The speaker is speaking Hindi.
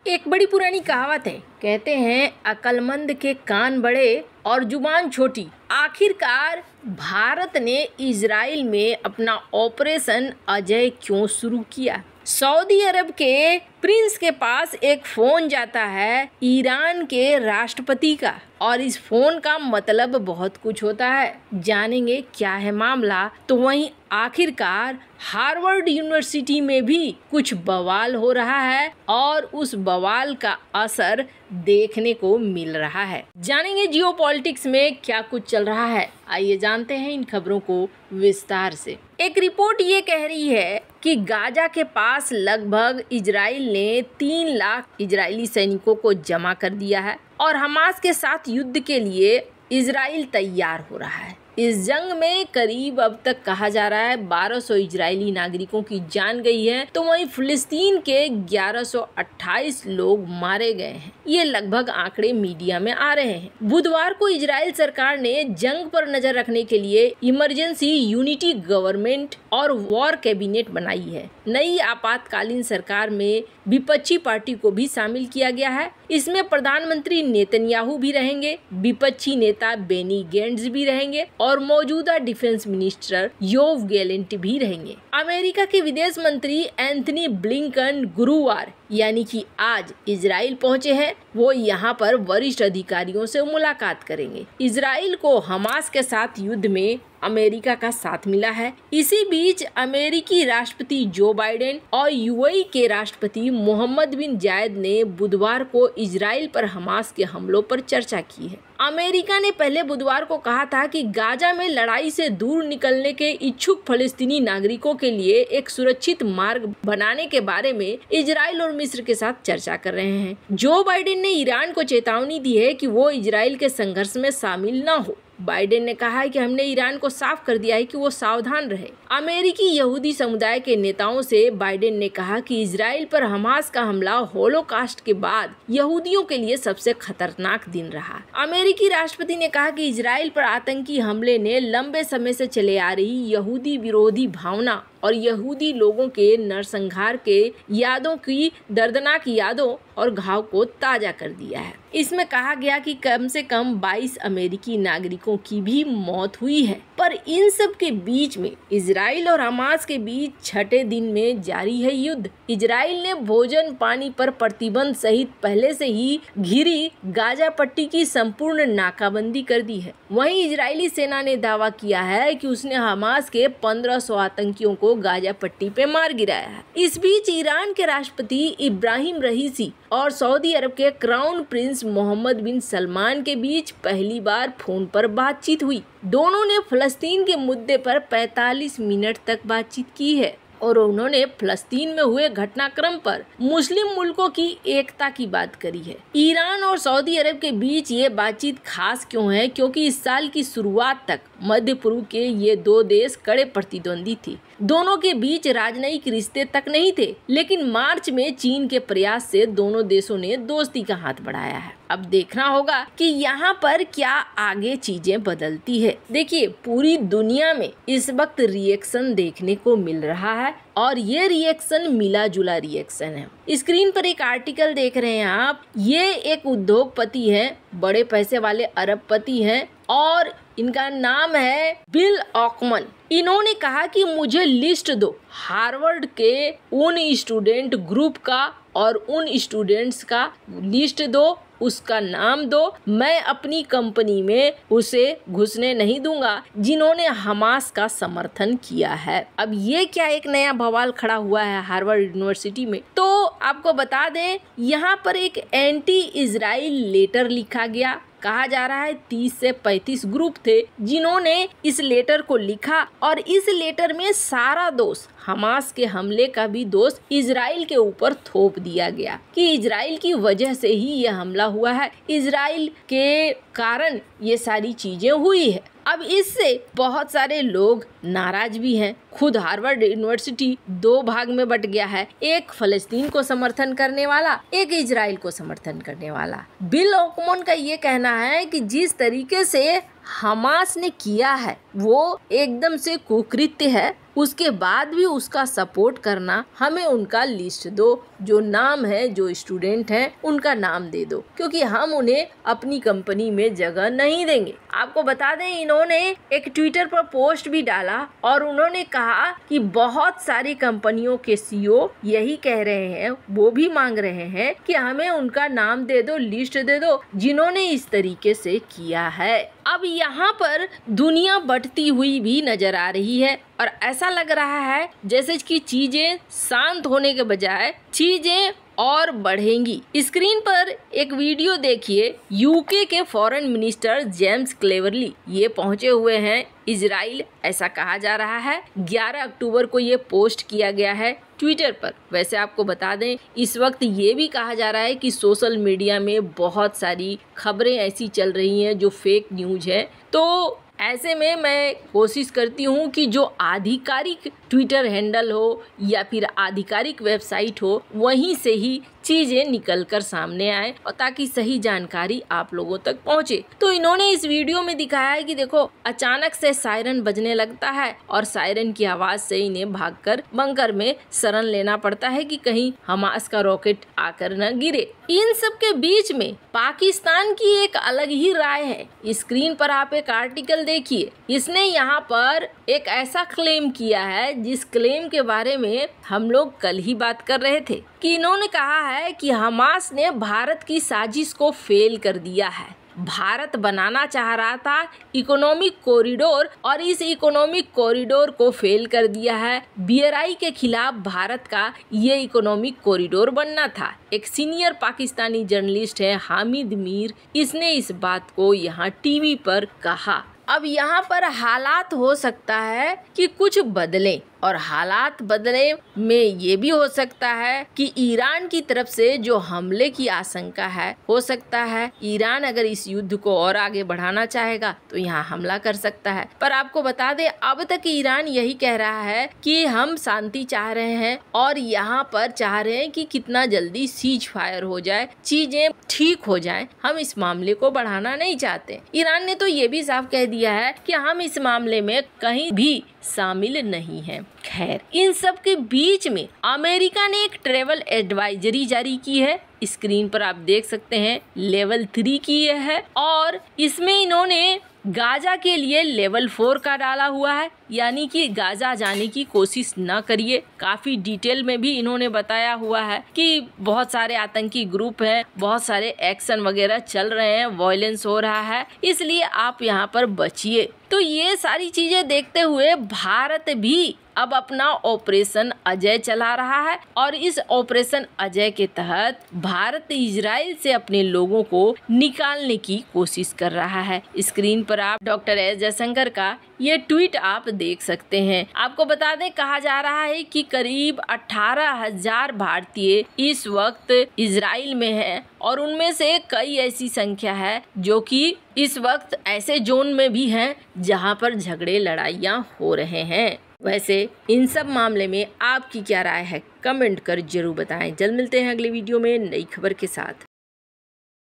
एक बड़ी पुरानी कहावत है, कहते हैं अक्लमंद के कान बड़े और जुबान छोटी। आखिरकार भारत ने इजराइल में अपना ऑपरेशन अजय क्यों शुरू किया? सऊदी अरब के प्रिंस के पास एक फोन जाता है ईरान के राष्ट्रपति का, और इस फोन का मतलब बहुत कुछ होता है। जानेंगे क्या है मामला। तो वहीं आखिरकार हार्वर्ड यूनिवर्सिटी में भी कुछ बवाल हो रहा है और उस बवाल का असर देखने को मिल रहा है। जानेंगे जियोपॉलिटिक्स में क्या कुछ चल रहा है। आइए जानते हैं इन खबरों को विस्तार से। एक रिपोर्ट ये कह रही है कि गाजा के पास लगभग इजराइल ने 3 लाख इजरायली सैनिकों को जमा कर दिया है और हमास के साथ युद्ध के लिए इजराइल तैयार हो रहा है। इस जंग में करीब अब तक कहा जा रहा है 1200 इजरायली नागरिकों की जान गई है, तो वहीं फिलिस्तीन के 1128 लोग मारे गए हैं। ये लगभग आंकड़े मीडिया में आ रहे हैं। बुधवार को इजराइल सरकार ने जंग पर नजर रखने के लिए इमरजेंसी यूनिटी गवर्नमेंट और वॉर कैबिनेट बनाई है। नई आपातकालीन सरकार में विपक्षी पार्टी को भी शामिल किया गया है। इसमें प्रधानमंत्री नेतन्याहू भी रहेंगे, विपक्षी नेता बेनी गेंट्स भी रहेंगे और मौजूदा डिफेंस मिनिस्टर योव गैलेंट भी रहेंगे। अमेरिका के विदेश मंत्री एंथनी ब्लिंकन गुरुवार यानी कि आज इजराइल पहुंचे हैं। वो यहाँ पर वरिष्ठ अधिकारियों से मुलाकात करेंगे। इजराइल को हमास के साथ युद्ध में अमेरिका का साथ मिला है। इसी बीच अमेरिकी राष्ट्रपति जो बाइडेन और यूएई के राष्ट्रपति मोहम्मद बिन जायद ने बुधवार को इजराइल पर हमास के हमलों पर चर्चा की है। अमेरिका ने पहले बुधवार को कहा था कि गाजा में लड़ाई से दूर निकलने के इच्छुक फलस्तीनी नागरिकों के लिए एक सुरक्षित मार्ग बनाने के बारे में इजराइल और मिस्र के साथ चर्चा कर रहे हैं। जो बाइडेन ने ईरान को चेतावनी दी है कि वो इजराइल के संघर्ष में शामिल न हो। बाइडेन ने कहा है कि हमने ईरान को साफ कर दिया है कि वो सावधान रहे। अमेरिकी यहूदी समुदाय के नेताओं से बाइडेन ने कहा कि इजराइल पर हमास का हमला होलोकास्ट के बाद यहूदियों के लिए सबसे खतरनाक दिन रहा। अमेरिकी राष्ट्रपति ने कहा कि इजराइल पर आतंकी हमले ने लंबे समय से चले आ रही यहूदी विरोधी भावना और यहूदी लोगों के नरसंहार के यादों की दर्दनाक यादों और घाव को ताजा कर दिया है। इसमें कहा गया कि कम से कम 22 अमेरिकी नागरिकों की भी मौत हुई है। पर इन सब के बीच में इजराइल और हमास के बीच छठे दिन में जारी है युद्ध। इजराइल ने भोजन पानी पर प्रतिबंध सहित पहले से ही घिरी गाजा पट्टी की संपूर्ण नाकाबंदी कर दी है। वहीं इजरायली सेना ने दावा किया है कि उसने हमास के 1500 आतंकियों को गाजा पट्टी पे मार गिराया है। इस बीच ईरान के राष्ट्रपति इब्राहिम रईसी और सऊदी अरब के क्राउन प्रिंस मोहम्मद बिन सलमान के बीच पहली बार फोन पर बातचीत हुई। दोनों ने फलस्तीन के मुद्दे पर 45 मिनट तक बातचीत की है और उन्होंने फलस्तीन में हुए घटनाक्रम पर मुस्लिम मुल्कों की एकता की बात करी है। ईरान और सऊदी अरब के बीच ये बातचीत खास क्यों है? क्योंकि इस साल की शुरुआत तक मध्य पूर्व के ये 2 देश कड़े प्रतिद्वंदी थे। दोनों के बीच राजनयिक रिश्ते तक नहीं थे, लेकिन मार्च में चीन के प्रयास से दोनों देशों ने दोस्ती का हाथ बढ़ाया है। अब देखना होगा कि यहाँ पर क्या आगे चीजें बदलती है। देखिए, पूरी दुनिया में इस वक्त रिएक्शन देखने को मिल रहा है और ये रिएक्शन मिला जुला रिएक्शन है। स्क्रीन पर एक आर्टिकल देख रहे हैं आप। ये एक उद्योगपति हैं, बड़े पैसे वाले अरबपति हैं और इनका नाम है बिल ऑकमन। इन्होंने कहा कि मुझे लिस्ट दो हार्वर्ड के उन स्टूडेंट ग्रुप का और उन स्टूडेंट्स का लिस्ट दो, उसका नाम दो, मैं अपनी कंपनी में उसे घुसने नहीं दूंगा जिन्होंने हमास का समर्थन किया है। अब ये क्या एक नया बवाल खड़ा हुआ है हार्वर्ड यूनिवर्सिटी में। तो आपको बता दें, यहाँ पर एक एंटी इजराइल लेटर लिखा गया। कहा जा रहा है 30 से 35 ग्रुप थे जिन्होंने इस लेटर को लिखा और इस लेटर में सारा दोष, हमास के हमले का भी दोष इजराइल के ऊपर थोप दिया गया कि इजराइल की वजह से ही ये हमला हुआ है, इजराइल के कारण ये सारी चीजें हुई है। अब इससे बहुत सारे लोग नाराज भी हैं। खुद हार्वर्ड यूनिवर्सिटी 2 भाग में बट गया है, एक फलस्तीन को समर्थन करने वाला, एक इजराइल को समर्थन करने वाला। बिल ऑकमन का ये कहना है कि जिस तरीके से हमास ने किया है वो एकदम से कुकृत्य है, उसके बाद भी उसका सपोर्ट करना, हमें उनका लिस्ट दो, जो नाम है, जो स्टूडेंट हैं उनका नाम दे दो, क्योंकि हम उन्हें अपनी कंपनी में जगह नहीं देंगे। आपको बता दें, इन्होंने एक ट्विटर पर पोस्ट भी डाला और उन्होंने कहा कि बहुत सारी कंपनियों के सीईओ यही कह रहे हैं, वो भी मांग रहे हैं कि हमें उनका नाम दे दो, लिस्ट दे दो, जिन्होंने इस तरीके से किया है। अब यहाँ पर दुनिया बढ़ती हुई भी नजर आ रही है और ऐसा लग रहा है जैसे कि चीजें शांत होने के बजाय चीजें और बढ़ेंगी। स्क्रीन पर एक वीडियो देखिए, यूके के फॉरेन मिनिस्टर जेम्स क्लेवरली ये पहुंचे हुए हैं इजराइल, ऐसा कहा जा रहा है। 11 अक्टूबर को ये पोस्ट किया गया है ट्विटर पर। वैसे आपको बता दें, इस वक्त ये भी कहा जा रहा है कि सोशल मीडिया में बहुत सारी खबरें ऐसी चल रही हैं जो फेक न्यूज है, तो ऐसे में मैं कोशिश करती हूँ कि जो आधिकारिक ट्विटर हैंडल हो या फिर आधिकारिक वेबसाइट हो, वहीं से ही चीजें निकल कर सामने आए और ताकि सही जानकारी आप लोगों तक पहुँचे। तो इन्होंने इस वीडियो में दिखाया है कि देखो, अचानक से सायरन बजने लगता है और सायरन की आवाज से इन्हें भागकर बंकर में शरण लेना पड़ता है कि कहीं हमास का रॉकेट आकर न गिरे। इन सब के बीच में पाकिस्तान की एक अलग ही राय है। स्क्रीन पर आप एक आर्टिकल देखिए, इसने यहाँ पर एक ऐसा क्लेम किया है जिस क्लेम के बारे में हम लोग कल ही बात कर रहे थे, कि इन्होंने कहा है कि हमास ने भारत की साजिश को फेल कर दिया है। भारत बनाना चाह रहा था इकोनॉमिक कॉरिडोर और इस इकोनॉमिक कॉरिडोर को फेल कर दिया है। बीआरआई के खिलाफ भारत का ये इकोनॉमिक कॉरिडोर बनना था। एक सीनियर पाकिस्तानी जर्नलिस्ट है हामिद मीर, इसने इस बात को यहाँ टीवी पर कहा। अब यहाँ पर हालात हो सकता है कि कुछ बदलें और हालात बदले में ये भी हो सकता है कि ईरान की तरफ से जो हमले की आशंका है, हो सकता है ईरान अगर इस युद्ध को और आगे बढ़ाना चाहेगा तो यहाँ हमला कर सकता है। पर आपको बता दें, अब तक ईरान यही कह रहा है कि हम शांति चाह रहे हैं और यहाँ पर चाह रहे हैं कि कितना जल्दी सीज फायर हो जाए, चीजें ठीक हो जाए, हम इस मामले को बढ़ाना नहीं चाहते। ईरान ने तो ये भी साफ कह दिया है कि हम इस मामले में कहीं भी शामिल नहीं हैं। खैर, इन सब के बीच में अमेरिका ने एक ट्रेवल एडवाइजरी जारी की है। स्क्रीन पर आप देख सकते हैं, लेवल 3 की यह है और इसमें इन्होंने गाजा के लिए लेवल 4 का डाला हुआ है, यानी कि गाजा जाने की कोशिश न करिए। काफी डिटेल में भी इन्होंने बताया हुआ है कि बहुत सारे आतंकी ग्रुप हैं, बहुत सारे एक्शन वगैरह चल रहे हैं, वायलेंस हो रहा है, इसलिए आप यहाँ पर बचिए। तो ये सारी चीजें देखते हुए भारत भी अब अपना ऑपरेशन अजय चला रहा है और इस ऑपरेशन अजय के तहत भारत इजराइल से अपने लोगों को निकालने की कोशिश कर रहा है। स्क्रीन पर आप डॉक्टर एस जयशंकर का ये ट्वीट आप देख सकते हैं। आपको बता दें, कहा जा रहा है कि करीब 18,000 भारतीय इस वक्त इजराइल में हैं और उनमें से कई ऐसी संख्या है जो कि इस वक्त ऐसे जोन में भी हैं जहां पर झगड़े लड़ाइयां हो रहे हैं। वैसे इन सब मामले में आपकी क्या राय है, कमेंट कर जरूर बताएं। जल्द मिलते हैं अगले वीडियो में नई खबर के साथ।